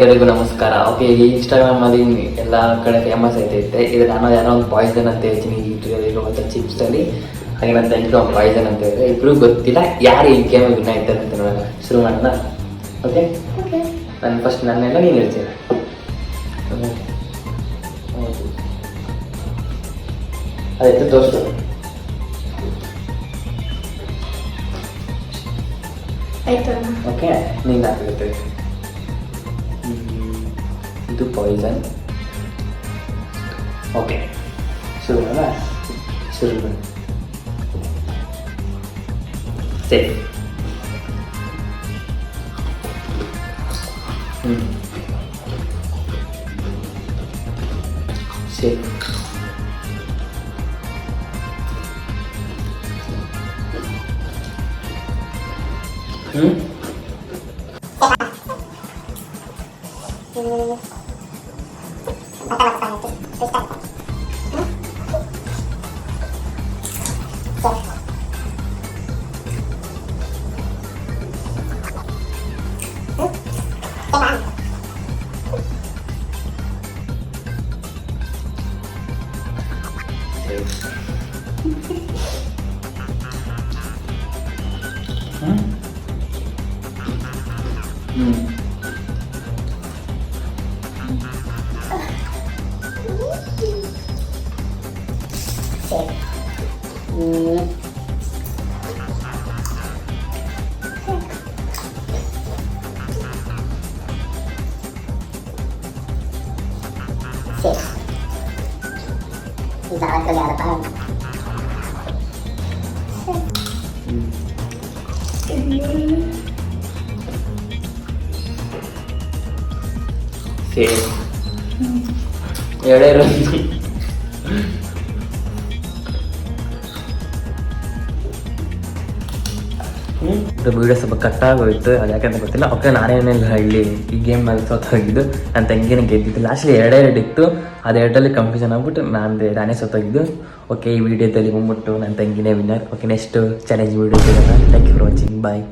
ಎಲ್ಲರಿಗೂ ನಮಸ್ಕಾರ. ಓಕೆ, ಈ ಇನ್ಸ್ಟಾಗ್ರಾಮ್ ಅಲ್ಲಿ ಎಲ್ಲ ಕಡೆ ಫೇಮಸ್ ಐತೈತೆ. ಇದು ನಾನು ಯಾರೋ ಒಂದು ಪಾಯ್ಸನ್ ಅಂತ ಹೇಳ್ತೀನಿ ಇರುವಂಥ ಚಿಪ್ಸ್ ಅಲ್ಲಿ. ಹಾಗೆ ನನ್ನ ತಂಗಿ ಒಂದು ಪಾಯ್ಸನ್ ಅಂತ ಹೇಳಿದ್ರೆ ಇಬ್ರು ಗೊತ್ತಿಲ್ಲ ಯಾರು ಈ ಗೇಮ್ ವಿನ್ ಆಯ್ತಾರೆ ಅಂತ ನೋಡೋಣ. ಶುರು ಮಾಡೋಣ. ಓಕೆ, ನಾನು ಫಸ್ಟ್ ನನ್ನೆಲ್ಲ ನೀನು ಹೇಳ್ತೀನಿ. ಅದೈತೆ ತೋರಿಸು. ಓಕೆ, ನೀನು ಹಾಕಿರುತ್ತೆ. ಇದು ಪಾಯ್ಸನ್. ಓಕೆ, ಶುರು ಮಾಡೋಣ. ಶುರು ಮಾಡಿ. ಸೇಫ್. ಸೇಫ್. ವಿಡಿಯೋ ಸ್ವಲ್ಪ ಕಟ್ಟಾಗೋಯ್ತು, ಅದು ಯಾಕಂತ ಗೊತ್ತಿಲ್ಲ. ಓಕೆ, ನಾನೇನೆಲ್ಲ ಇಲ್ಲಿ ಈ ಗೇಮ್ ಮೇಲೆ ಸೋತೋಗಿದ್ದು. ನನ್ನ ತಂಗಿನ ಗೆದ್ದಿದ್ದು. ಲಾಸ್ಟಲ್ಲಿ ಎರಡೆರಡು ಇತ್ತು, ಅದು ಎರಡರಲ್ಲಿ ಕನ್ಫ್ಯೂಷನ್ ಆಗ್ಬಿಟ್ಟು ನಾನೇ ಸೋತೋಗಿದ್ದು. ಓಕೆ, ಈ ವಿಡಿಯೋದಲ್ಲಿ ಬಂದ್ಬಿಟ್ಟು ನನ್ನ ತಂಗಿನೇ winner. Okay, next challenge video ಸಿಗೋಣ. Thank you for watching. Bye.